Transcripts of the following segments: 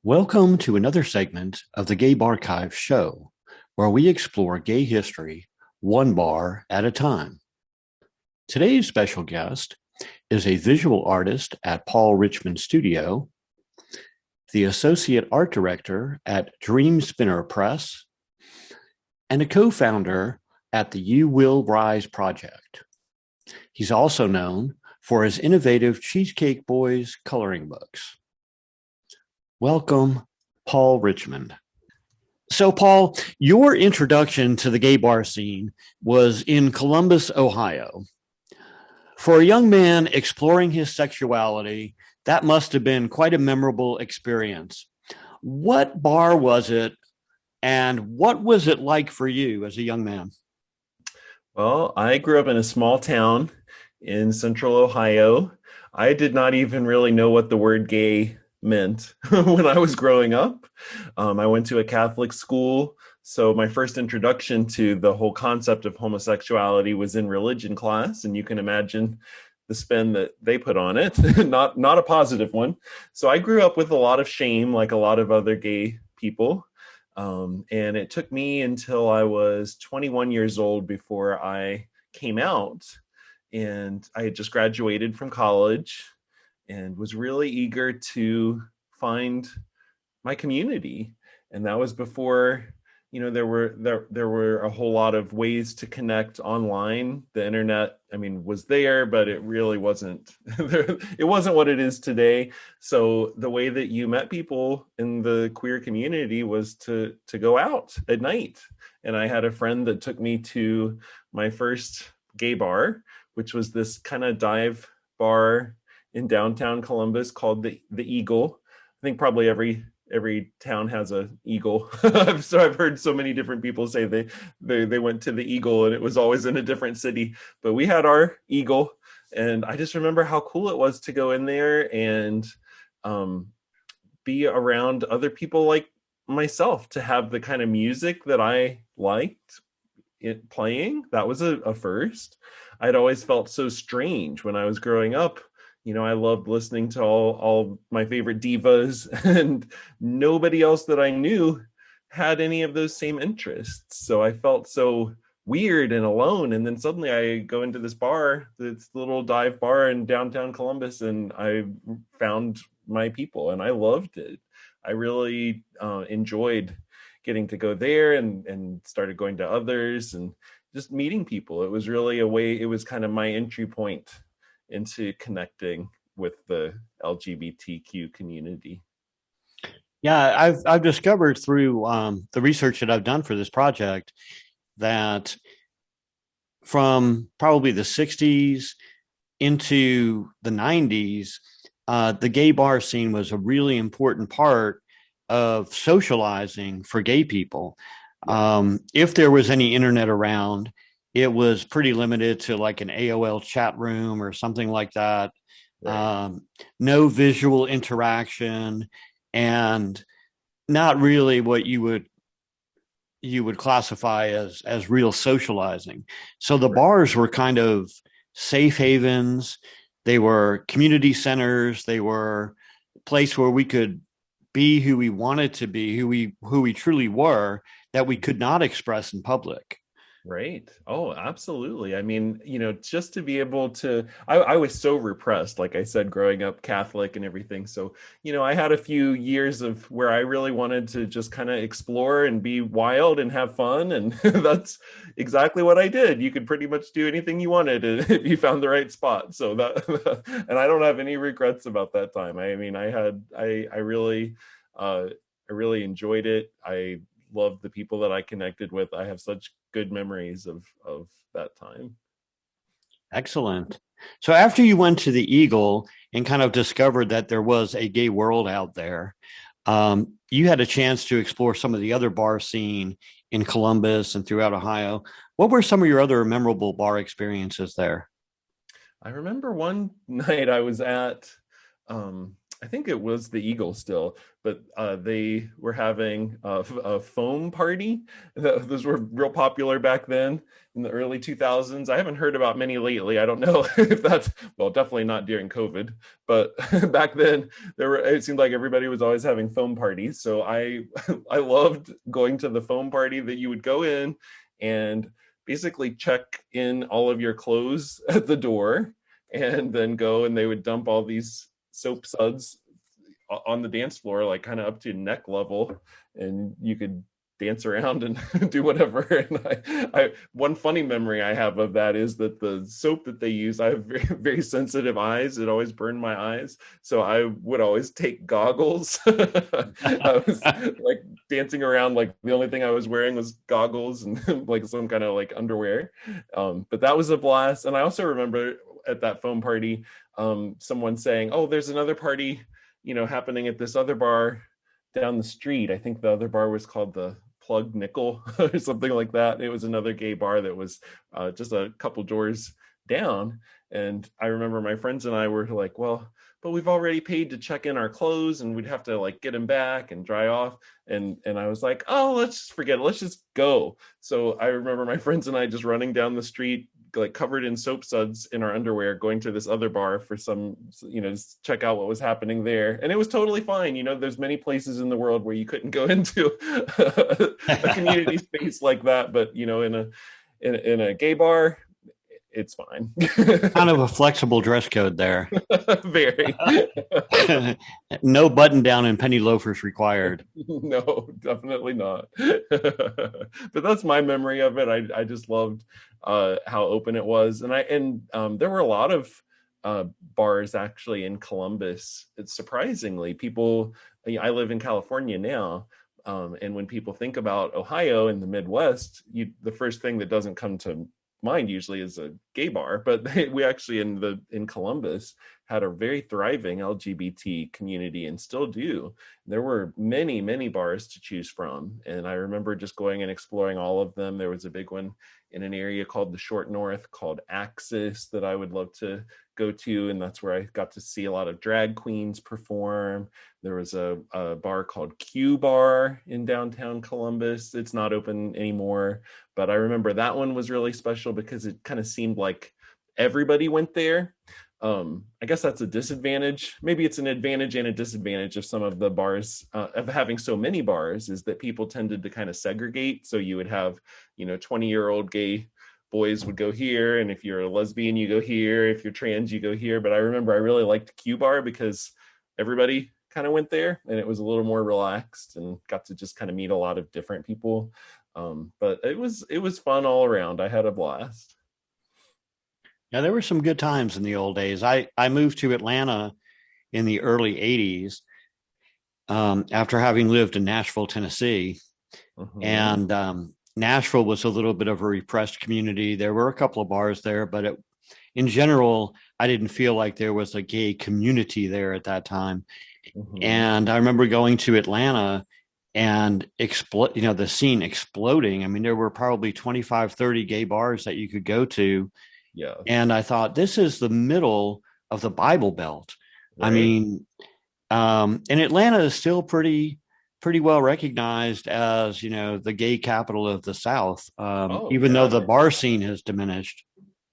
Welcome to another segment of the GayBarchives show, where we explore gay history one bar at a time. Today's special guest is a visual artist at Paul Richmond Studio, the associate art director at Dream Spinner Press, and a co-founder at the You Will Rise project. He's also known for his innovative Cheesecake Boys coloring books. Welcome, Paul Richmond. So, Paul, your introduction to the gay bar scene was in Columbus, Ohio. For a young man exploring his sexuality, that must have been quite a memorable experience. What bar was it, and what was it like for you as a young man? Well, I grew up in a small town in central Ohio. I did not even really know what the word gay meant when I was growing up. I went to a Catholic school, so my first introduction to the whole concept of homosexuality was in religion class, and you can imagine the spin that they put on it, not a positive one. So I grew up with a lot of shame, like a lot of other gay people. And it took me until I was 21 years old before I came out. And I had just graduated from college and was really eager to find my community. And that was before, there were a whole lot of ways to connect online. The internet, was there, but it really wasn't it wasn't what it is today. So the way that you met people in the queer community was to go out at night. And I had a friend that took me to my first gay bar, which was this kind of dive bar in downtown Columbus called the Eagle. I think probably every town has a Eagle. So I've heard so many different people say they went to the Eagle and it was always in a different city, but we had our Eagle. And I just remember how cool it was to go in there and be around other people like myself, to have the kind of music that I liked it playing. That was a first. I'd always felt so strange when I was growing up. I loved listening to all my favorite divas, and nobody else that I knew had any of those same interests. So I felt so weird and alone. And then suddenly I go into this bar, this little dive bar in downtown Columbus, and I found my people and I loved it. I really enjoyed getting to go there and started going to others and just meeting people. It was really it was kind of my entry point into connecting with the LGBTQ community. Yeah, I've discovered through the research that I've done for this project that from probably the 60s into the 90s, the gay bar scene was a really important part of socializing for gay people. If there was any internet around, it was pretty limited to like an AOL chat room or something like that. Right. No visual interaction, and not really what you would classify as real socializing. So the Right. bars were kind of safe havens. They were community centers. They were a place where we could be who we wanted to be, who we truly were, that we could not express in public. Right. Oh, absolutely. Just to be able to, I was so repressed, like I said, growing up Catholic and everything. So, I had a few years of where I really wanted to just kind of explore and be wild and have fun. And that's exactly what I did. You could pretty much do anything you wanted if you found the right spot. So and I don't have any regrets about that time. I really enjoyed it. I loved the people that I connected with. I have such good memories of that time. Excellent. So after you went to the Eagle and kind of discovered that there was a gay world out there, you had a chance to explore some of the other bar scene in Columbus and throughout Ohio. What were some of your other memorable bar experiences there? I remember one night I was at I think it was the Eagle still, but they were having a foam party. Those were real popular back then in the early 2000s. I haven't heard about many lately. I don't know if that's, well, definitely not during COVID, but back then it seemed like everybody was always having foam parties. So I loved going to the foam party that you would go in and basically check in all of your clothes at the door and then go, and they would dump all these soap suds on the dance floor, like kind of up to neck level, and you could dance around and do whatever. And one funny memory I have of that is that the soap that they use, I have very, very sensitive eyes. It always burned my eyes. So I would always take goggles. I was like dancing around, like the only thing I was wearing was goggles and like some kind of like underwear. But that was a blast. And I also remember at that foam party, someone saying, "Oh, there's another party, happening at this other bar down the street." I think the other bar was called the Plug Nickel or something like that. It was another gay bar that was just a couple doors down. And I remember my friends and I were like, "Well, but we've already paid to check in our clothes and we'd have to like get them back and dry off." And I was like, "Oh, let's just forget it. Let's just go." So I remember my friends and I just running down the street, like covered in soap suds in our underwear, going to this other bar for some, just check out what was happening there. And it was totally fine. There's many places in the world where you couldn't go into a community space like that, but in a gay bar, it's fine. Kind of a flexible dress code there. Very. No button down and penny loafers required. No, definitely not. But that's my memory of it. I just loved how open it was, and there were a lot of bars actually in Columbus. It's surprisingly, people. I live in California now, and when people think about Ohio and the Midwest, the first thing that doesn't come to mind usually is a gay bar, but we actually in Columbus had a very thriving LGBT community and still do. There were many, many bars to choose from, and I remember just going and exploring all of them. There was a big one in an area called the Short North called Axis that I would love to go to, and that's where I got to see a lot of drag queens perform. There was a bar called Q Bar in downtown Columbus. It's not open anymore, but I remember that one was really special because it kind of seemed like everybody went there. I guess that's a disadvantage. Maybe it's an advantage and a disadvantage of some of the bars, of having so many bars, is that people tended to kind of segregate. So you would have, 20-year-old gay boys would go here, and if you're a lesbian, you go here. If you're trans, you go here. But I remember I really liked Q Bar because everybody kind of went there, and it was a little more relaxed and got to just kind of meet a lot of different people. But it was fun all around. I had a blast. Yeah, there were some good times in the old days. I moved to Atlanta in the early 80s after having lived in Nashville, Tennessee. Mm-hmm. And Nashville was a little bit of a repressed community. There were a couple of bars there, but in general, I didn't feel like there was a gay community there at that time. Mm-hmm. And I remember going to Atlanta and the scene exploding. I mean, there were probably 25, 30 gay bars that you could go to. Yeah. And I thought, this is the middle of the Bible Belt. Right. I mean, and Atlanta is still pretty well recognized as, the gay capital of the South, even though the bar scene has diminished.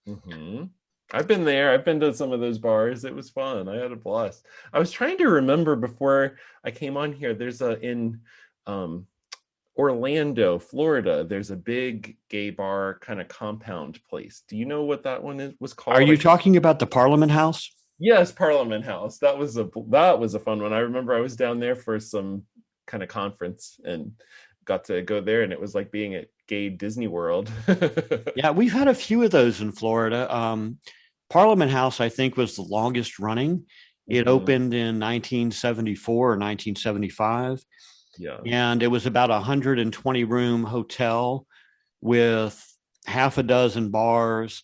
Mm-hmm. I've been there. I've been to some of those bars. It was fun. I had a blast. I was trying to remember before I came on here. There's in Orlando, Florida, there's a big gay bar kind of compound place. Do you know what that one was called? Are you talking about the Parliament House? Yes, Parliament House. That was a fun one. I remember I was down there for some kind of conference and got to go there, and it was like being at gay Disney World. Yeah, we've had a few of those in Florida. Parliament House, I think, was the longest running. It mm-hmm. opened in 1974 or 1975. Yeah. And it was about 120 room hotel with half a dozen bars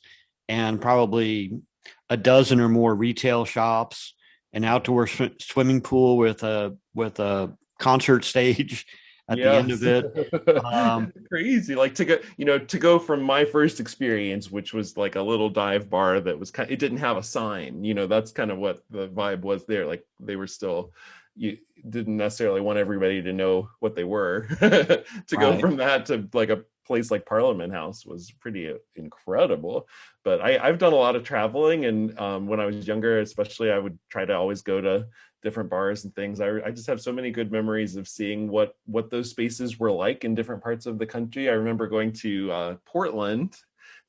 and probably a dozen or more retail shops, an outdoor swimming pool with a concert stage. at the end of Yes. it. Um, Crazy. Like to go from my first experience, which was like a little dive bar that was it didn't have a sign. That's kind of what the vibe was there. Like they were still, you didn't necessarily want everybody to know what they were. To go right. from that to like a place like Parliament House was pretty incredible. But I've done a lot of traveling, and when I was younger, especially, I would try to always go to different bars and things. I just have so many good memories of seeing what those spaces were like in different parts of the country. I remember going to Portland.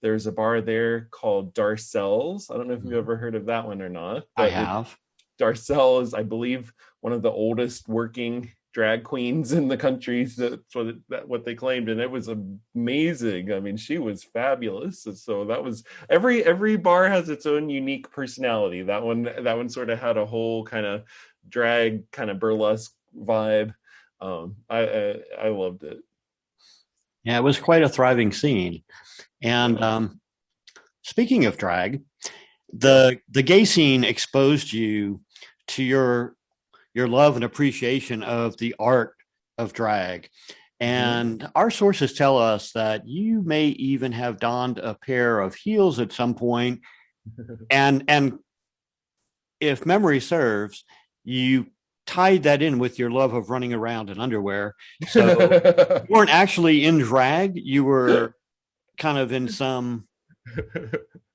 There's a bar there called Darcel's. I don't know if you've ever heard of that one or not, I but have. Darcel is, I believe, one of the oldest working drag queens in the country. That's what they claimed, and it was amazing. I mean, she was fabulous. So that was every bar has its own unique personality. That one sort of had a whole kind of drag, kind of burlesque vibe. I loved it. Yeah, it was quite a thriving scene. And Yeah. speaking of drag, Yeah. the gay scene exposed you to your love and appreciation of the art of drag. Hmm. And our sources tell us that you may even have donned a pair of heels at some point. And if memory serves, you tied that in with your love of running around in underwear. So you weren't actually in drag, you were kind of in some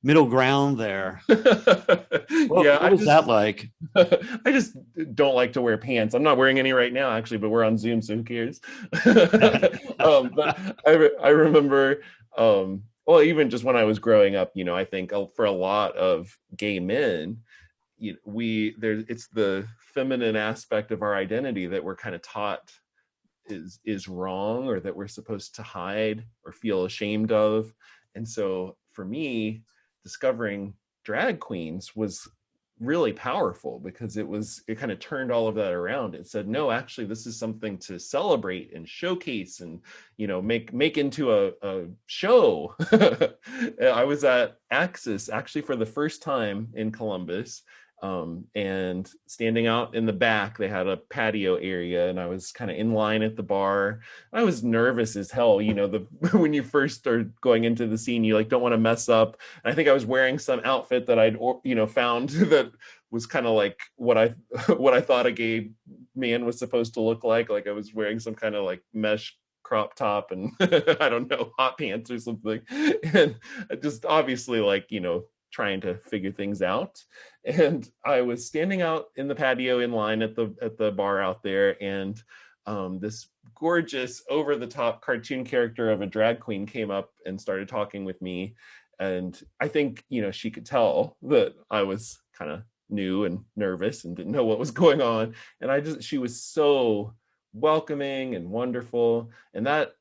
middle ground there. Yeah, What was that like? I just don't like to wear pants. I'm not wearing any right now, actually, but we're on Zoom, so who cares? But I remember, well, even just when I was growing up, I think for a lot of gay men, it's the feminine aspect of our identity that we're kind of taught is wrong, or that we're supposed to hide or feel ashamed of. And so for me, discovering drag queens was really powerful, because it kind of turned all of that around. It said, no, actually, this is something to celebrate and showcase, and make into a show. I was at Axis actually for the first time in Columbus, and standing out in the back, they had a patio area, and I was kind of in line at the bar. I was nervous as hell. When you first start going into the scene, you like don't want to mess up. And I think I was wearing some outfit that I'd found that was kind of like what I what I thought a gay man was supposed to look like. Like I was wearing some kind of like mesh crop top and I don't know, hot pants or something. And just obviously like, trying to figure things out. And I was standing out in the patio in line at the bar out there, and this gorgeous over the top cartoon character of a drag queen came up and started talking with me. And I think, she could tell that I was kind of new and nervous and didn't know what was going on. And she was so welcoming and wonderful. And that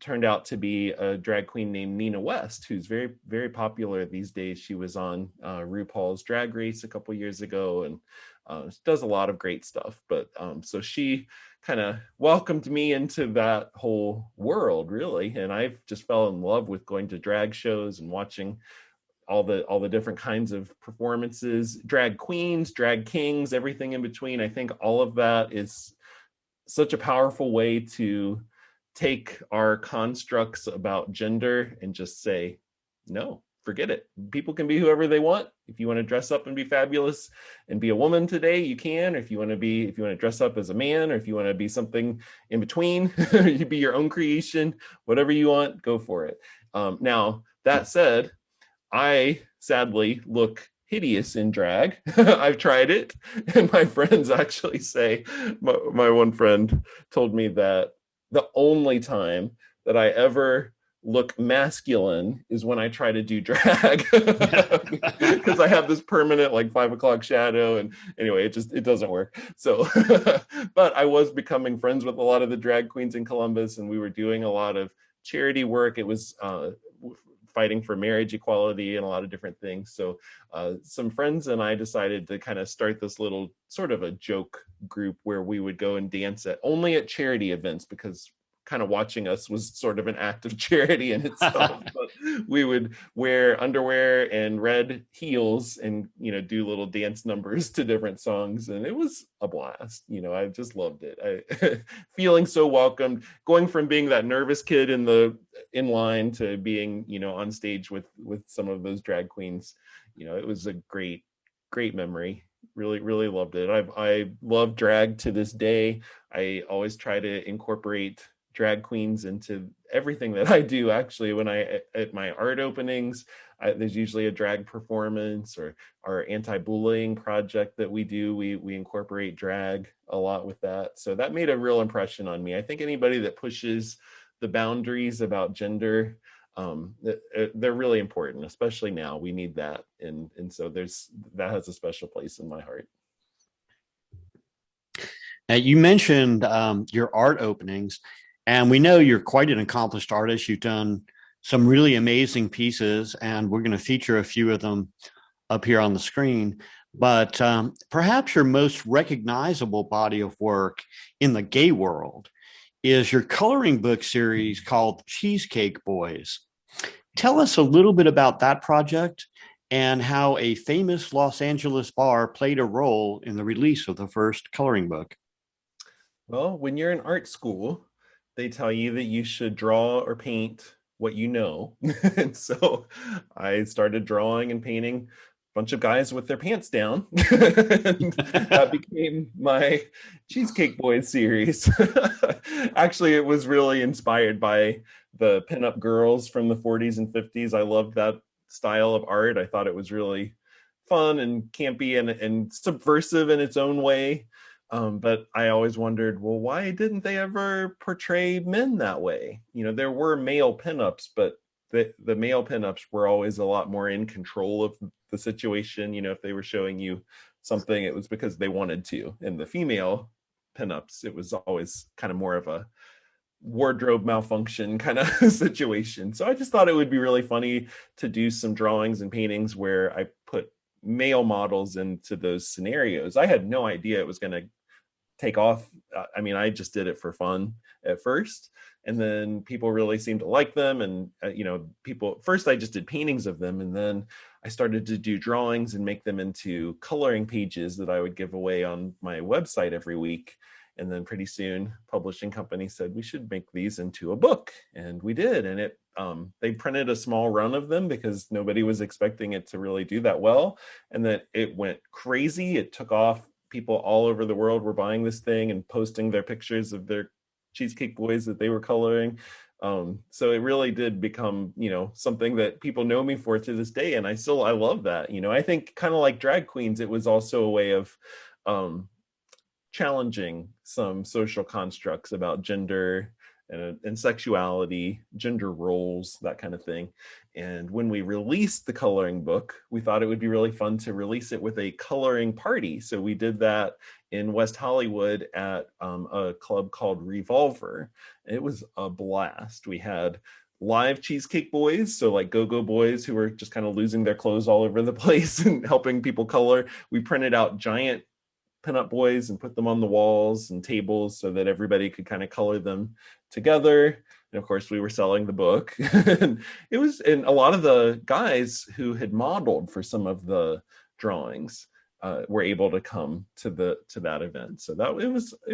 turned out to be a drag queen named Nina West, who's very, very popular these days. She was on RuPaul's Drag Race a couple years ago, and does a lot of great stuff. But so she kind of welcomed me into that whole world, really. And I just fell in love with going to drag shows and watching all the different kinds of performances, drag queens, drag kings, everything in between. I think all of that is such a powerful way to take our constructs about gender and just say, no, forget it. People can be whoever they want. If you want to dress up and be fabulous and be a woman today, you can. Or if you want to dress up as a man, or if you want to be something in between, you be your own creation, whatever you want, go for it. Now, that said, I sadly look hideous in drag. I've tried it, and my friends actually say, my one friend told me that the only time that I ever look masculine is when I try to do drag, because I have this permanent like 5 o'clock shadow, and anyway, it doesn't work. So but I was becoming friends with a lot of the drag queens in Columbus, and we were doing a lot of charity work. It was fighting for marriage equality and a lot of different things. So some friends and I decided to kind of start this little sort of a joke group where we would go and dance only at charity events, because kind of watching us was sort of an act of charity in itself. But we would wear underwear and red heels and, do little dance numbers to different songs. And it was a blast. I just loved it. I feeling so welcomed, going from being that nervous kid in line to being, on stage with some of those drag queens. It was a great memory. Really, really loved it. I love drag to this day. I always try to incorporate drag queens into everything that I do. Actually, when at my art openings, there's usually a drag performance, or our anti-bullying project that we do. We incorporate drag a lot with that. So that made a real impression on me. I think anybody that pushes the boundaries about gender, they're really important, especially now. We need that, and so that has a special place in my heart. Now, you mentioned your art openings, and we know you're quite an accomplished artist. You've done some really amazing pieces, and we're going to feature a few of them up here on the screen. But perhaps your most recognizable body of work in the gay world is your coloring book series called Cheesecake Boys. Tell us a little bit about that project and how a famous Los Angeles bar played a role in the release of the first coloring book. Well, when you're in art school, they tell you that you should draw or paint what you know. And so I started drawing and painting a bunch of guys with their pants down. And that became my Cheesecake Boys series. Actually, it was really inspired by the pinup girls from the 40s and 50s. I loved that style of art. I thought it was really fun and campy and subversive in its own way. But I always wondered, well, why didn't they ever portray men that way? There were male pinups, but the male pinups were always a lot more in control of the situation. If they were showing you something, it was because they wanted to. And the female pinups, it was always kind of more of a wardrobe malfunction kind of situation. So I just thought it would be really funny to do some drawings and paintings where I put male models into those scenarios. I had no idea it was going to take off. I just did it for fun at first, and then people really seemed to like them. And first I just did paintings of them, and then I started to do drawings and make them into coloring pages that I would give away on my website every week. And then pretty soon, publishing company said we should make these into a book, and we did. And they printed a small run of them because nobody was expecting it to really do that well. And then it went crazy. It took off. People all over the world were buying this thing and posting their pictures of their Cheesecake Boys that they were coloring. So it really did become, something that people know me for to this day. And I love that. I think kind of like drag queens, it was also a way of challenging some social constructs about gender and sexuality, gender roles, that kind of thing. And when we released the coloring book, we thought it would be really fun to release it with a coloring party. So we did that in West Hollywood at a club called Revolver. It was a blast. We had live Cheesecake Boys, so like go-go boys who were just kind of losing their clothes all over the place and helping people color. We printed out giant pinup boys and put them on the walls and tables so that everybody could kind of color them together. And of course, we were selling the book. And a lot of the guys who had modeled for some of the drawings were able to come to that event. So it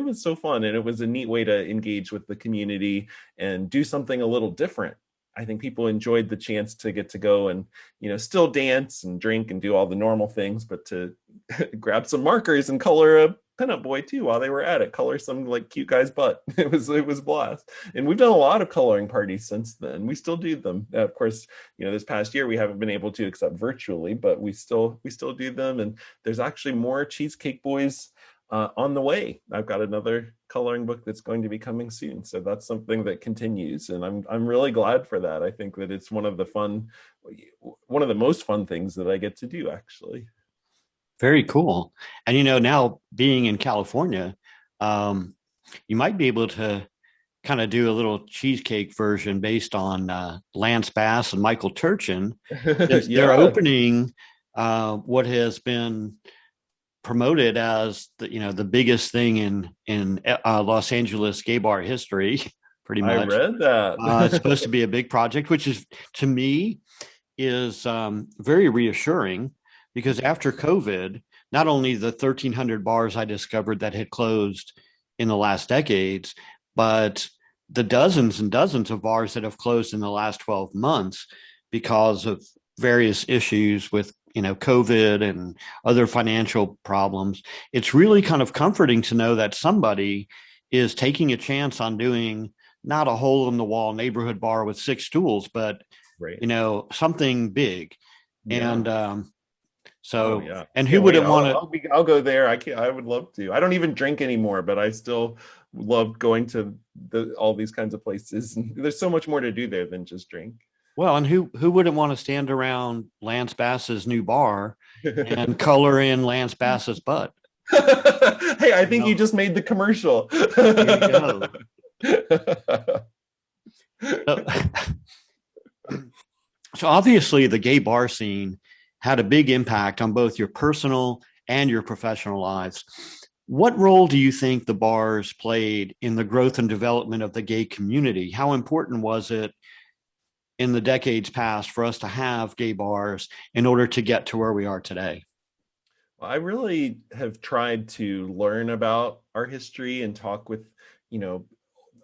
was so fun, and it was a neat way to engage with the community and do something a little different. I think people enjoyed the chance to get to go and, still dance and drink and do all the normal things, but to grab some markers and color a pinup boy too while they were at it, color some like cute guy's butt. It was a blast. And we've done a lot of coloring parties since then. We still do them. Of course, this past year we haven't been able to except virtually, but we still do them. And there's actually more Cheesecake Boys on the way. I've got another coloring book that's going to be coming soon, so that's something that continues, and I'm really glad for that. I think that it's one of the most fun things that I get to do, actually. Very cool. And now being in California, you might be able to kind of do a little cheesecake version based on Lance Bass and Michael Turchin. They're opening what has been promoted as the biggest thing in Los Angeles gay bar history. pretty I much. read It's that. supposed to be a big project, which is, to me, is very reassuring, because after COVID, not only the 1,300 bars I discovered that had closed in the last decades, but the dozens and dozens of bars that have closed in the last 12 months because of various issues with, COVID and other financial problems. It's really kind of comforting to know that somebody is taking a chance on doing not a hole in the wall neighborhood bar with six stools, but Right. something big. Yeah. And Oh so, yeah. and who Can't wait. wouldn't want to? I'll go there. I would love to. I don't even drink anymore, but I still love going to all these kinds of places. There's so much more to do there than just drink. Well, and who wouldn't want to stand around Lance Bass's new bar and color in Lance Bass's butt? Hey, I You think you know, just made the commercial. there you go. So, so obviously, the gay bar scene had a big impact on both your personal and your professional lives. What role do you think the bars played in the growth and development of the gay community? How important was it in the decades past for us to have gay bars in order to get to where we are today? I really have tried to learn about our history and talk with, you know,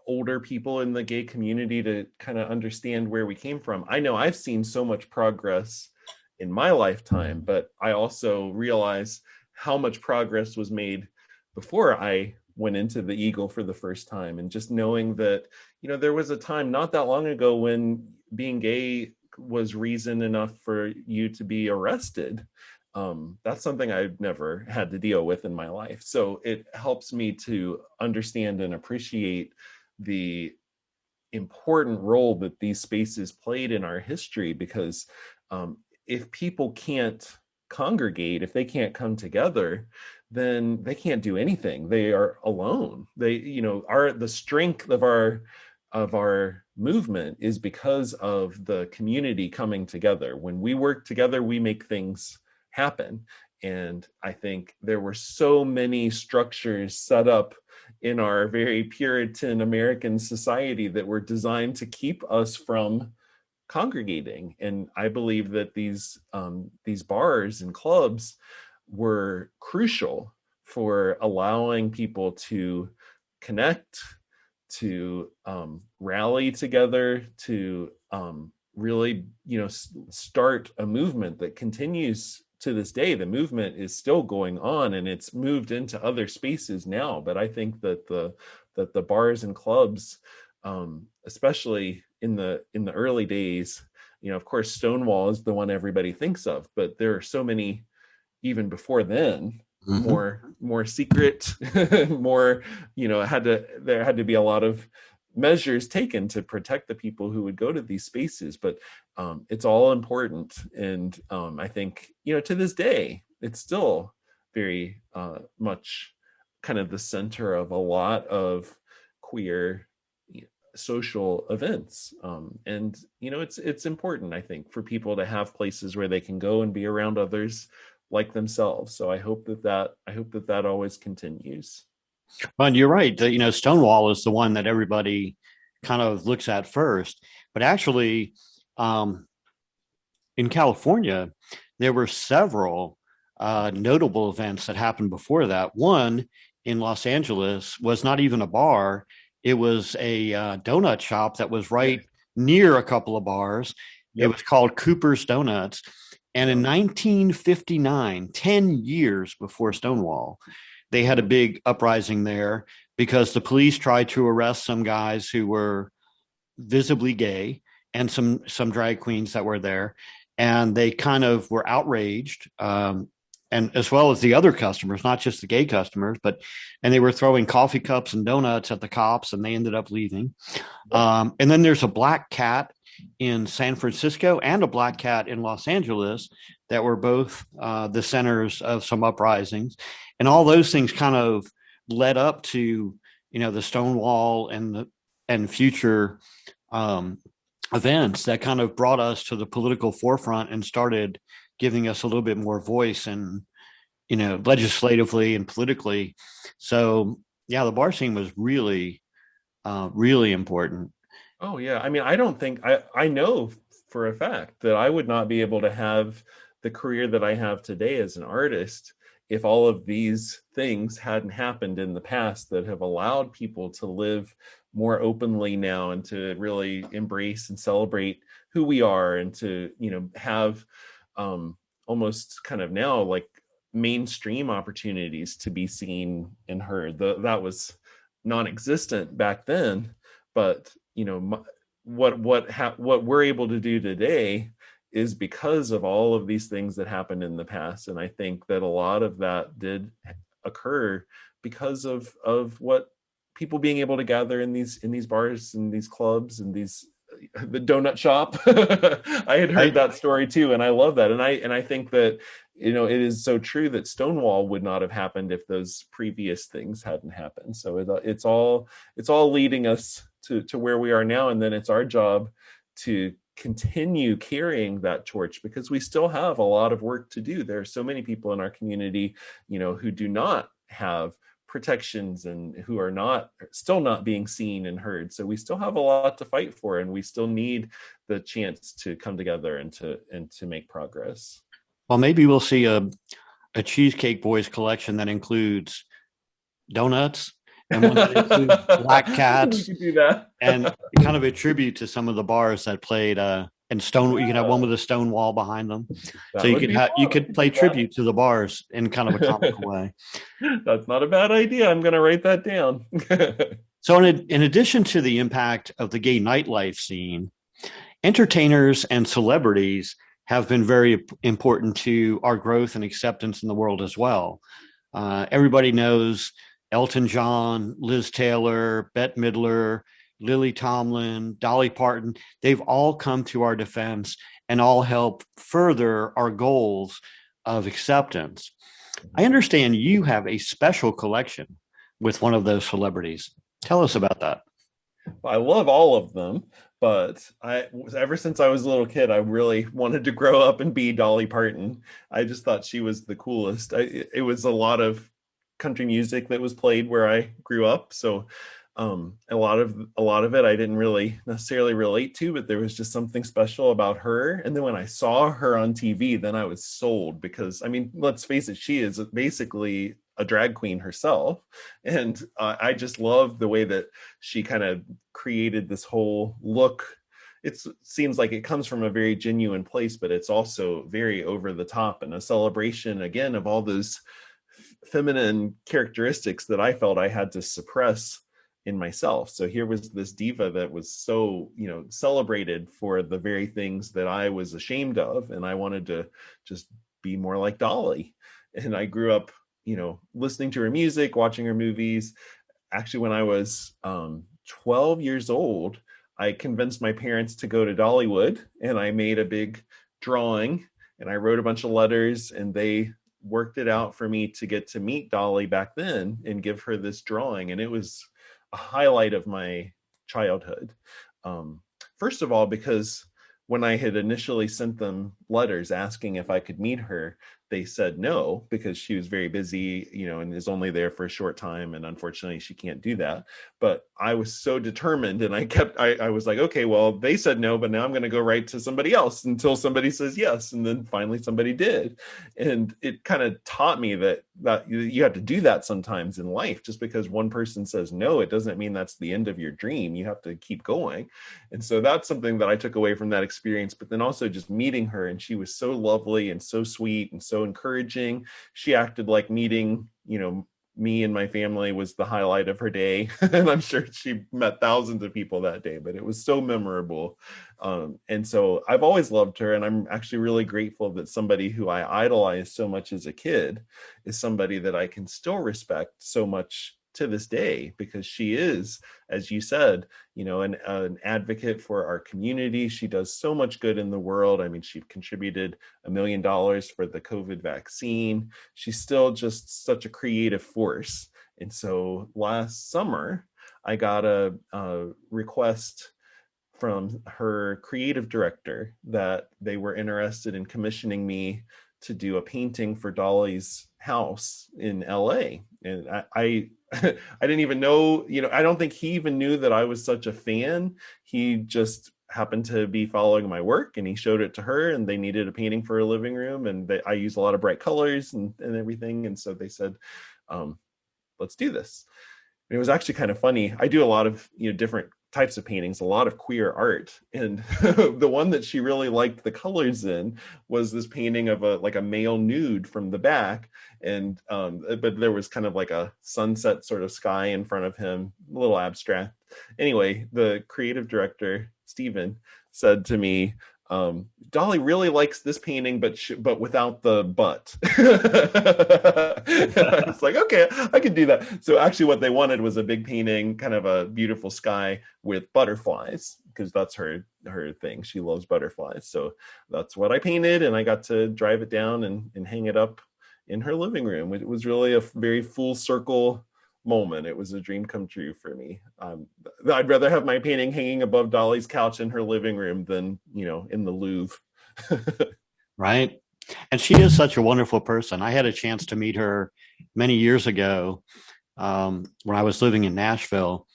older people in the gay community to kind of understand where we came from. I know I've seen so much progress in my lifetime, but I also realize how much progress was made before I went into the Eagle for the first time. And just knowing that, there was a time not that long ago when being gay was reason enough for you to be arrested. That's something I've never had to deal with in my life. So it helps me to understand and appreciate the important role that these spaces played in our history, because if people can't congregate, if they can't come together, then they can't do anything. They are alone. They, are the strength of our movement is because of the community coming together. When we work together, we make things happen. And I think there were so many structures set up in our very Puritan American society that were designed to keep us from congregating. And I believe that these bars and clubs were crucial for allowing people to connect, to rally together, to really, start a movement that continues to this day. The movement is still going on, and it's moved into other spaces now. But I think that the bars and clubs, especially in the early days, of course, Stonewall is the one everybody thinks of, but there are so many even before then, more secret, more, there had to be a lot of measures taken to protect the people who would go to these spaces. But it's all important. And I think, to this day, it's still very much kind of the center of a lot of queer social events. And, it's important, I think, for people to have places where they can go and be around others like themselves. So I hope that always continues. Well, you're right. Stonewall is the one that everybody kind of looks at first. But actually, um, in California, there were several notable events that happened before that. One in Los Angeles was not even a bar, it was a donut shop that was Yeah. right near a couple of bars. It Yep. was called Cooper's Donuts. And in 1959, 10 years before Stonewall, they had a big uprising there because the police tried to arrest some guys who were visibly gay and some drag queens that were there, and they kind of were outraged, and as well as the other customers, not just the gay customers, and they were throwing coffee cups and donuts at the cops, and they ended up leaving. And then there's a black cat in San Francisco and a black cat in Los Angeles that were both the centers of some uprisings, and all those things kind of led up to the Stonewall and future events that kind of brought us to the political forefront and started giving us a little bit more voice and legislatively and politically. So yeah, the bar scene was really really important. Oh yeah. I mean, I don't think I know for a fact that I would not be able to have the career that I have today as an artist if all of these things hadn't happened in the past that have allowed people to live more openly now and to really embrace and celebrate who we are and to, have almost kind of now like mainstream opportunities to be seen and heard. That was non-existent back then, but what we're able to do today is because of all of these things that happened in the past. And I think that a lot of that did occur because of what people being able to gather in these bars and these clubs and these the donut shop. I had heard Right? that story too, and I love that. And I think that it is so true that Stonewall would not have happened if those previous things hadn't happened. So it's all leading us to where we are now, and then it's our job to continue carrying that torch because we still have a lot of work to do. There are so many people in our community, who do not have protections and who are still not being seen and heard. So we still have a lot to fight for, and we still need the chance to come together and to make progress. Well, maybe we'll see a Cheesecake Boys collection that includes donuts and one that includes black We cats could do that. and kind of a tribute to some of the bars that played and stone. You can have one with a stone wall behind them, so That you would could be fun. you I could could play do that. tribute to the bars in kind of a comical way. That's not a bad idea. I'm going to write that down. So, in addition to the impact of the gay nightlife scene, entertainers and celebrities have been very important to our growth and acceptance in the world as well. Everybody knows Elton John, Liz Taylor, Bette Midler, Lily Tomlin, Dolly Parton. They've all come to our defense and all help further our goals of acceptance. I understand you have a special collection with one of those celebrities. Tell us about that. I love all of them, but ever since I was a little kid, I really wanted to grow up and be Dolly Parton. I just thought she was the coolest. It was a lot of country music that was played where I grew up, so a lot of it I didn't really necessarily relate to, but there was just something special about her. And then when I saw her on TV, then I was sold because, I mean, let's face it, she is basically a drag queen herself. And I just love the way that she kind of created this whole look. It seems like it comes from a very genuine place, but it's also very over the top and a celebration again of all those feminine characteristics that I felt I had to suppress in myself. So here was this diva that was so, celebrated for the very things that I was ashamed of. And I wanted to just be more like Dolly. And I grew up, listening to her music, watching her movies. Actually, when I was 12 years old, I convinced my parents to go to Dollywood, and I made a big drawing and I wrote a bunch of letters, and they worked it out for me to get to meet Dolly back then and give her this drawing. And it was a highlight of my childhood. First of all, because when I had initially sent them letters asking if I could meet her, they said no because she was very busy, and is only there for a short time. And unfortunately, she can't do that. But I was so determined, and I was like, okay, well, they said no, but now I'm going to go write to somebody else until somebody says yes. And then finally somebody did. And it kind of taught me that you have to do that sometimes in life. Just because one person says no, it doesn't mean that's the end of your dream. You have to keep going. And so that's something that I took away from that experience. But then also just meeting her, and she was so lovely and so sweet and so encouraging. She acted like meeting, me and my family was the highlight of her day. And I'm sure she met thousands of people that day, but it was so memorable. And so I've always loved her. And I'm actually really grateful that somebody who I idolized so much as a kid is somebody that I can still respect so much to this day, because she is, as you said, an advocate for our community. She does so much good in the world. I mean, she contributed $1 million for the COVID vaccine. She's still just such a creative force. And so last summer, I got a request from her creative director that they were interested in commissioning me to do a painting for Dolly's house in LA. And I I didn't even know, I don't think he even knew that I was such a fan. He just happened to be following my work, and he showed it to her, and they needed a painting for a living room, and I use a lot of bright colors and everything. And so they said, let's do this. And it was actually kind of funny. I do a lot of different types of paintings, a lot of queer art, and the one that she really liked the colors in was this painting of a male nude from the back, and but there was kind of like a sunset sort of sky in front of him, a little abstract. Anyway, the creative director Stephen said to me, Dolly really likes this painting, but without the butt. I was like, okay, I could do that. So actually what they wanted was a big painting, kind of a beautiful sky with butterflies, because that's her thing. She loves butterflies. So that's what I painted, and I got to drive it down and hang it up in her living room. It was really a very full circle moment. It was a dream come true for me. I'd rather have my painting hanging above Dolly's couch in her living room than in the Louvre. Right. And she is such a wonderful person. I had a chance to meet her many years ago when I was living in Nashville,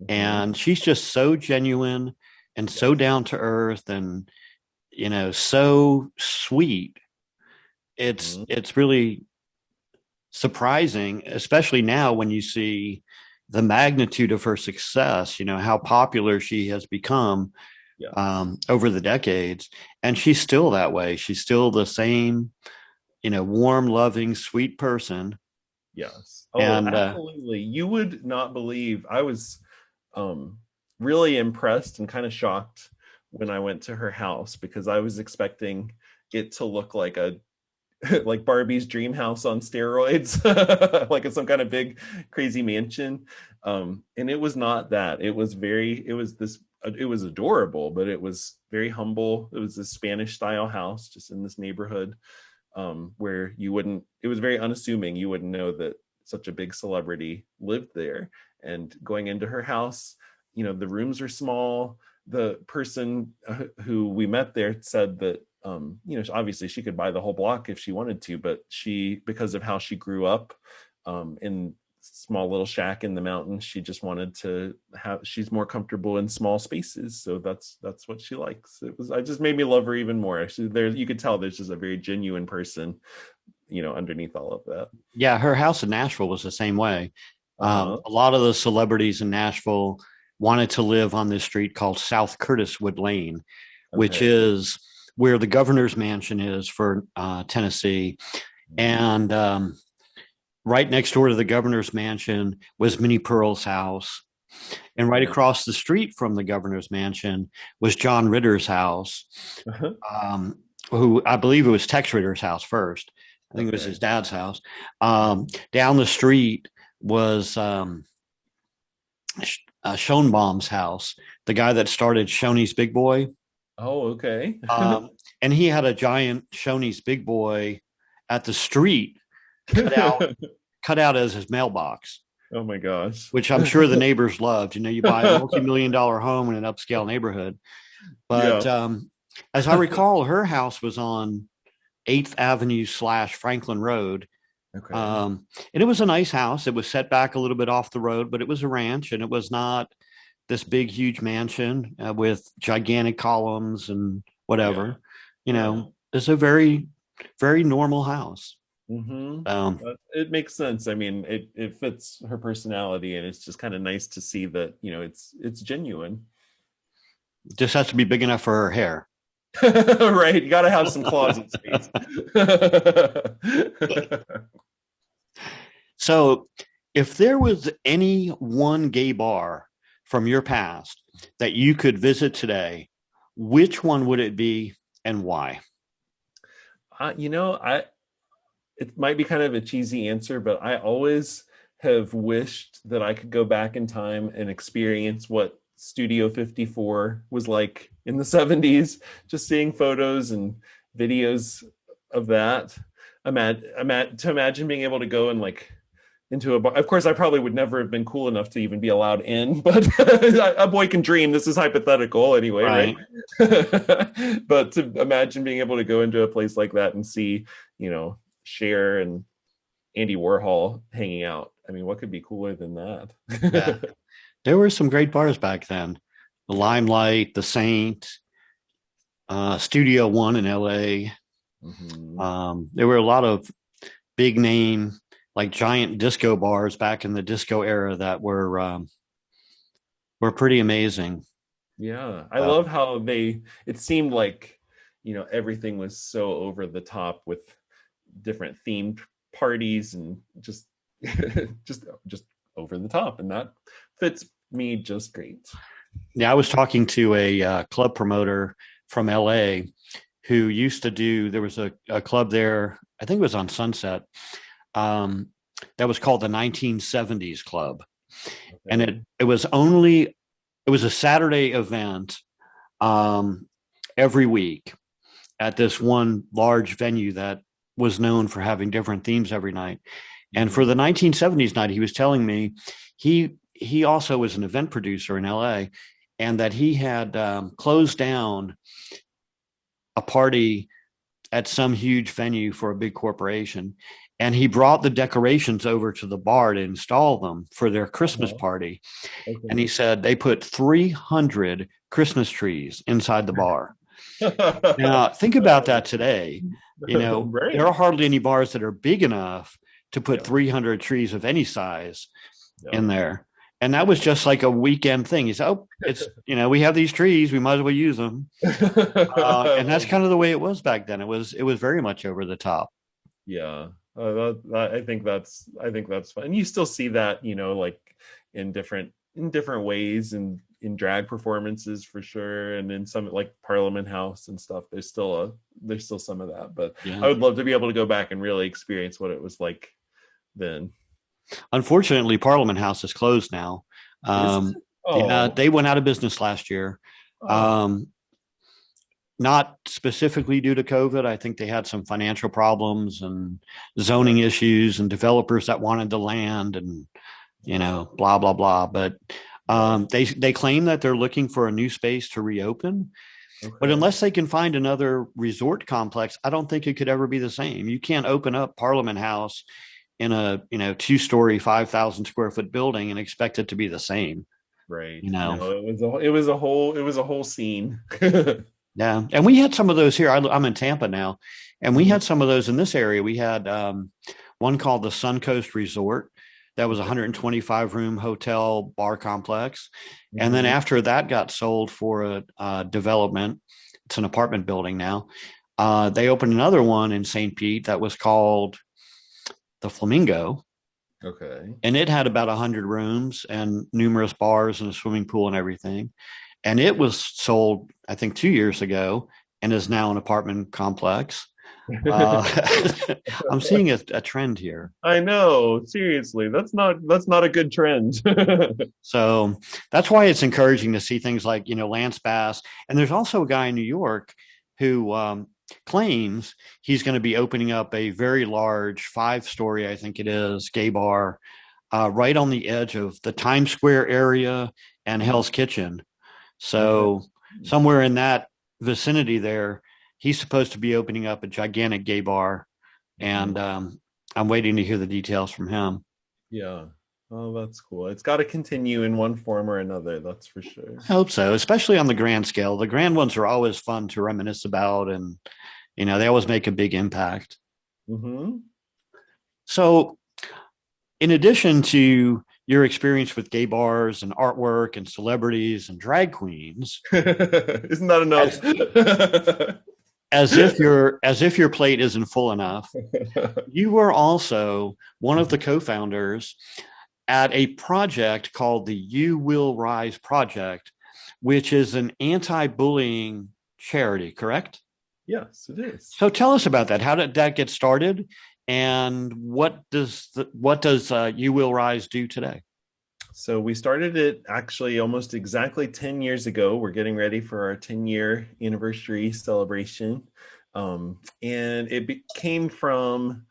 and she's just so genuine and so down to earth and so sweet. It's really surprising, especially now when you see the magnitude of her success, how popular she has become over the decades. And she's still that way. She's still the same, warm, loving, sweet person. Yes. Oh, and absolutely. You would not believe, I was really impressed and kind of shocked when I went to her house, because I was expecting it to look like like Barbie's dream house on steroids, like it's some kind of big crazy mansion. And it was not that. It was adorable, but it was very humble. It was a Spanish style house just in this neighborhood, where it was very unassuming. You wouldn't know that such a big celebrity lived there. And going into her house, the rooms are small. The person who we met there said that obviously she could buy the whole block if she wanted to, but because of how she grew up in small little shack in the mountains, she just wanted to she's more comfortable in small spaces. So that's what she likes. I just made me love her even more. Actually, you could tell there's just a very genuine person, underneath all of that. Yeah. Her house in Nashville was the same way. A lot of the celebrities in Nashville wanted to live on this street called South Curtiswood Lane, which is where the governor's mansion is for Tennessee. And right next door to the governor's mansion was Minnie Pearl's house. And right across the street from the governor's mansion was John Ritter's house, who I believe it was Tex Ritter's house first. I think it was his dad's house. Down the street was Schoenbaum's house, the guy that started Shoney's Big Boy. Oh, okay. And he had a giant Shoney's Big Boy at the street cut out as his mailbox. Oh my gosh. Which I'm sure the neighbors loved. You buy a multi-million-dollar home in an upscale neighborhood. But as I recall, her house was on 8th Avenue / Franklin Road. Okay. And it was a nice house. It was set back a little bit off the road, but it was a ranch, and it was not this big, huge mansion with gigantic columns and whatever. It's a very, very normal house. It makes sense. I mean, it fits her personality, and it's just kind of nice to see that it's genuine. Just has to be big enough for her hair. Right, you got to have some closet space. So, if there was any one gay bar from your past that you could visit today, which one would it be and why? It might be kind of a cheesy answer, but I always have wished that I could go back in time and experience what Studio 54 was like in the 70s, just seeing photos and videos of that. To imagine being able to go and into a bar. Of course, I probably would never have been cool enough to even be allowed in, but a boy can dream. This is hypothetical anyway, right? But to imagine being able to go into a place like that and see, Cher and Andy Warhol hanging out. I mean, what could be cooler than Yeah. that? There were some great bars back then. The Yeah. Limelight, the Saint, Studio One in LA. Hmm. There were a lot of big name, like giant disco bars back in the disco era that were pretty amazing. Yeah, I Uh, love how it seemed like, everything was so over the top with different themed parties and just just over the top, and that fits me just great. yeah, I was talking to a club promoter from LA who used to do, there was a club there, I think it was on Sunset, um, that was called the 1970s Club. And Okay. it was a Saturday event um, every week at this one large venue that was known for having different themes every night. And for Hmm. the 1970s night, he was telling me he also was an event producer in LA, and that he had closed down a party at some huge venue for a big corporation. And he brought the decorations over to the bar to install them for their Christmas Uh-huh. party. And he Okay. said they put 300 Christmas trees inside the bar. Now, think about that today. There are Right. hardly any bars that are big enough to put Yeah. 300 trees of any size Yeah. in there. And that was just like a weekend thing. He said, oh, we have these trees. We might as well use them. And that's kind of the way it was back then. It was very much over the top. Yeah. I think that's fun. And you still see that, like in different ways, and in drag performances for sure, and in some like Parliament House and stuff. There's still some of that, but I Yeah. would love to be able to go back and really experience what it was like then. Unfortunately, Parliament House is closed now. Is Um, it? yeah, Oh. they went out of business last year. Oh. Um, Not specifically due to COVID. I think they had some financial problems and zoning issues and developers that wanted the land and blah blah blah. But Yeah. they claim that they're looking for a new space to reopen. But Okay. unless they can find another resort complex, I don't think it could ever be the same. You can't open up Parliament House in a 2-story, 5,000 square foot building and expect it to be the same. Right. You know, No, it was a whole scene. Yeah, and we had some of those here. I'm in Tampa now, and we Mhm. had some of those in this area. We had one called the Suncoast Resort that was a Okay. 125 room hotel bar complex, and then Mhm. after that got sold for a development, it's an apartment building now. They opened another one in St. Pete that was called the Flamingo, Okay. and it had about 100 rooms and numerous bars and a swimming pool and everything. And it was sold, I think, 2 years ago, and is now an apartment complex. Uh, I'm seeing a trend here. I know. Seriously, that's not a good trend. So that's why it's encouraging to see things like, Lance Bass. And there's also a guy in New York who claims he's going to be opening up a very large 5-story, I think it is, gay bar right on the edge of the Times Square area and Hell's Kitchen. Okay. So somewhere in that vicinity there, he's supposed to be opening up a gigantic gay bar, Mhm. and I'm waiting to hear the details from him. Yeah. Oh, that's cool. It's got to continue in one form or another, that's for sure. I hope so, especially on the grand scale. The grand ones are always fun to reminisce about, and they always make a big impact. Hmm. So, in addition to your experience with gay bars and artwork and celebrities and drag queens, Isn't that as enough? as if your plate isn't full enough, you were also one of the co-founders at a project called the You Will Rise Project, which is an anti-bullying charity, correct? Yes, it is. So tell us about that. How did that get started, and what does You Will Rise do today? So we started it actually almost exactly 10 years ago. We're getting ready for our 10-year anniversary celebration. And it came from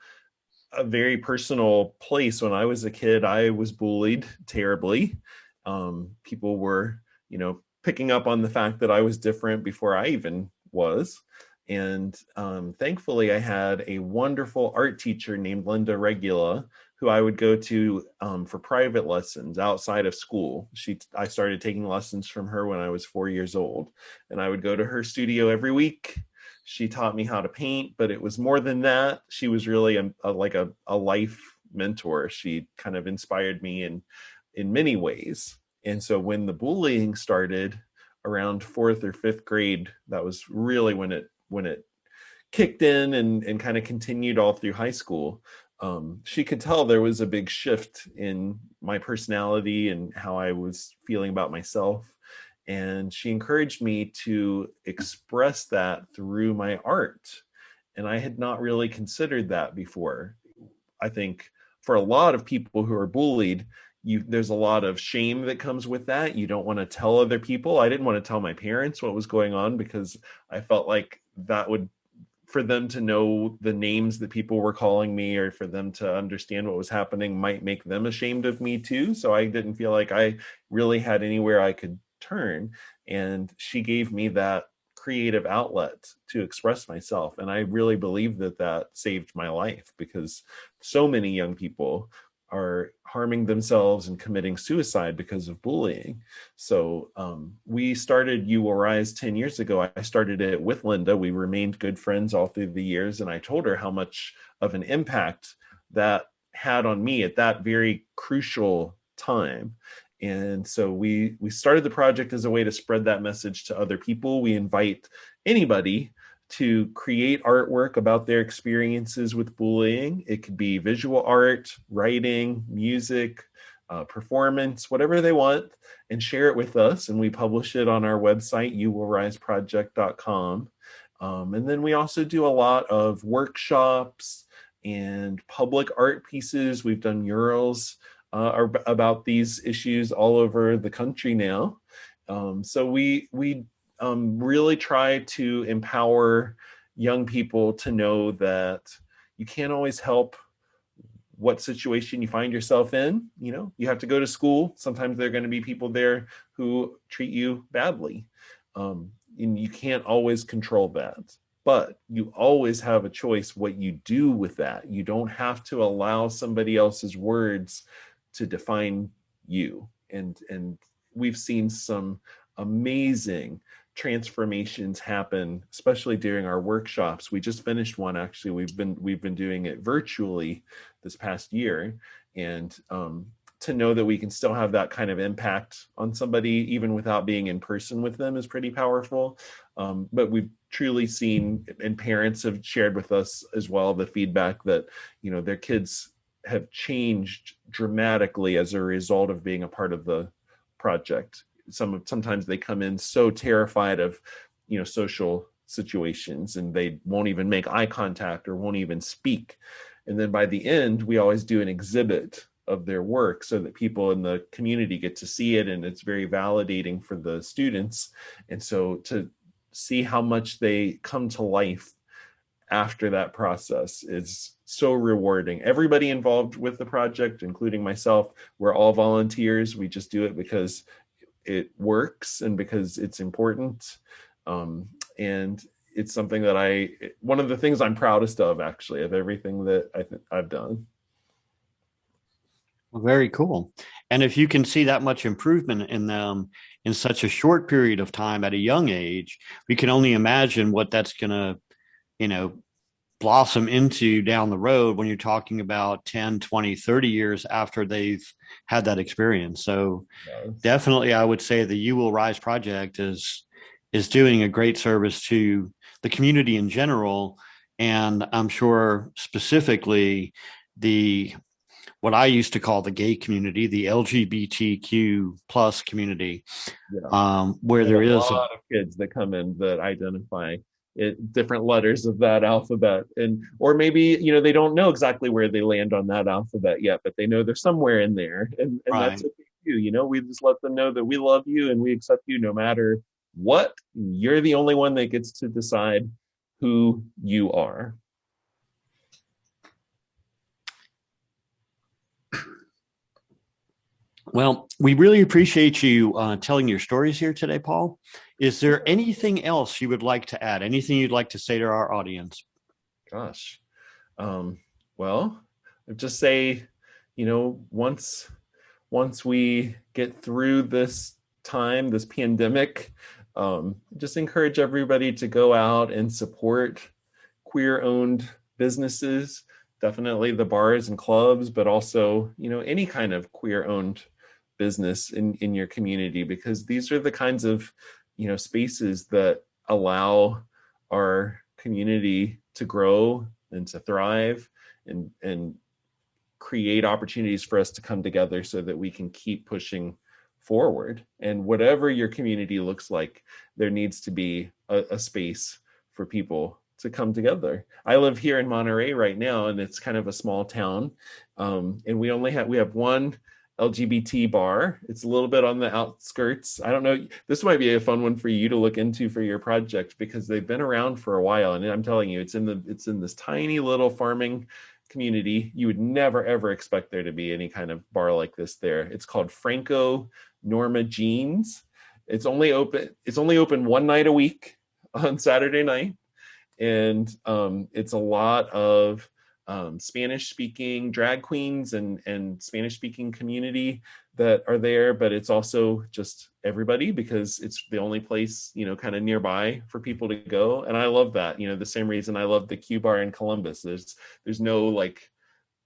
a very personal place. When I was a kid, I was bullied terribly. People were, picking up on the fact that I was different before I even was. And thankfully, I had a wonderful art teacher named Linda Regula, who I would go to for private lessons outside of school. I started taking lessons from her when I was 4 years old, and I would go to her studio every week. She taught me how to paint, but it was more than that. She was really like a life mentor. She kind of inspired me in many ways. And so when the bullying started around fourth or fifth grade, that was really when it kicked in and kind of continued all through high school. She could tell there was a big shift in my personality and how I was feeling about myself. And she encouraged me to express that through my art. And I had not really considered that before. I think for a lot of people who are bullied, there's a lot of shame that comes with that. You don't want to tell other people. I didn't want to tell my parents what was going on because I felt like that would, for them to know the names that people were calling me or for them to understand what was happening might make them ashamed of me too. So I didn't feel like I really had anywhere I could turn. And she gave me that creative outlet to express myself. And I really believe that that saved my life, because so many young people are harming themselves and committing suicide because of bullying. So we started You Will Rise 10 years ago. I started it with Linda. We remained good friends all through the years. And I told her how much of an impact that had on me at that very crucial time. And so we started the project as a way to spread that message to other people. We invite anybody to create artwork about their experiences with bullying. It could be visual art, writing, music, performance, whatever they want, and share it with us. And we publish it on our website, youwillriseproject.com. And then we also do a lot of workshops and public art pieces. We've done murals about these issues all over the country now. So we really try to empower young people to know that you can't always help what situation you find yourself in. You know, you have to go to school. Sometimes there are going to be people there who treat you badly. And you can't always control that. But you always have a choice what you do with that. You don't have to allow somebody else's words to define you. And we've seen some amazing transformations happen, especially during our workshops. We just finished one, actually. We've been doing it virtually this past year, and to know that we can still have that kind of impact on somebody even without being in person with them is pretty powerful. But we've truly seen, and parents have shared with us as well, the feedback that, you know, their kids have changed dramatically as a result of being a part of the project. Sometimes they come in so terrified of, you know, social situations, and they won't even make eye contact or won't even speak. And then by the end, we always do an exhibit of their work so that people in the community get to see it, and it's very validating for the students. And so to see how much they come to life after that process is so rewarding. Everybody involved with the project, including myself, we're all volunteers. We just do it because it works and because it's important. And it's something that one of the things I'm proudest of, actually, of everything that I've done. Well, very cool. And if you can see that much improvement in them in such a short period of time at a young age, we can only imagine what that's going to, you know, blossom into down the road when you're talking about 10, 20, 30 years after they've had that experience. So Yes. definitely I would say the You Will Rise project is doing a great service to the community in general. And I'm sure specifically what I used to call the gay community, the LGBTQ plus community, where there is a lot of kids that come in that identify different letters of that alphabet, and or maybe, you know, they don't know exactly where they land on that alphabet yet, but they know they're somewhere in there, and right. That's okay too. You know, we just let them know that we love you and we accept you no matter what. You're the only one that gets to decide who you are. Well, we really appreciate you telling your stories here today, Paul. Is there anything else you would like to add? Anything you'd like to say to our audience? Gosh. Um, well, I'd just say, once we get through this time, this pandemic, just encourage everybody to go out and support queer-owned businesses. Definitely the bars and clubs, but also, any kind of queer-owned business in your community, because these are the kinds of, spaces that allow our community to grow and to thrive and create opportunities for us to come together so that we can keep pushing forward. And whatever your community looks like, there needs to be a space for people to come together. I live here in Monterey right now, and it's kind of a small town. And we have one LGBT bar. It's a little bit on the outskirts. I don't know. This might be a fun one for you to look into for your project, because they've been around for a while. And I'm telling you, it's in this tiny little farming community. You would never ever expect there to be any kind of bar like this there. It's called Franco Norma Jeans. It's only open one night a week on Saturday night. And it's a lot of Spanish speaking drag queens and Spanish speaking community that are there, but it's also just everybody, because it's the only place, kind of nearby for people to go. And I love that, the same reason I love the Q Bar in Columbus. There's no like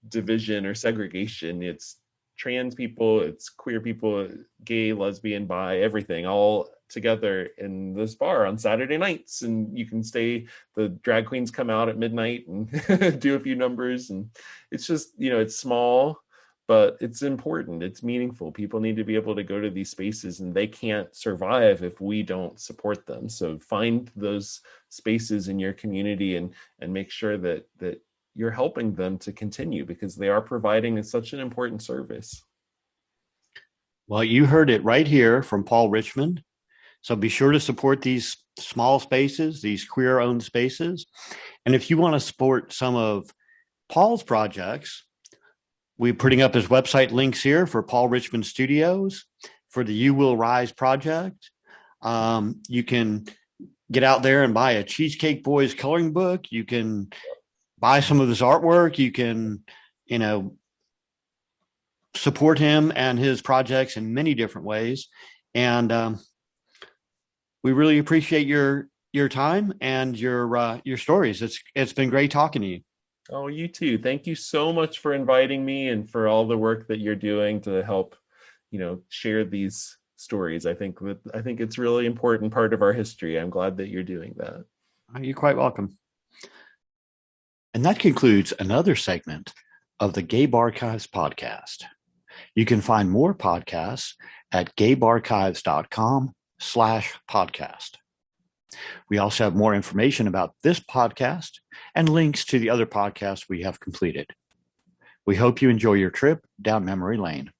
division or segregation. It's trans people, it's queer people, gay, lesbian, bi, everything all together in this bar on Saturday nights. And you can stay, the drag queens come out at midnight and do a few numbers. And it's just, it's small, but it's important. It's meaningful. People need to be able to go to these spaces, and they can't survive if we don't support them. So find those spaces in your community and make sure that you're helping them to continue, because they are providing such an important service. Well, you heard it right here from Paul Richmond. So be sure to support these small spaces, these queer-owned spaces. And if you want to support some of Paul's projects, we're putting up his website links here for Paul Richmond Studios, for the You Will Rise project. You can get out there and buy a Cheesecake Boys coloring book. You can buy some of his artwork. You can, support him and his projects in many different ways. And we really appreciate your time and your stories. It's been great talking to you. Oh, you too. Thank you so much for inviting me and for all the work that you're doing to help, share these stories. I think it's really important part of our history. I'm glad that you're doing that. You're quite welcome. And that concludes another segment of the GayBarchives podcast. You can find more podcasts at gaybarchives.com/podcast. We also have more information about this podcast and links to the other podcasts we have completed. We hope you enjoy your trip down memory lane.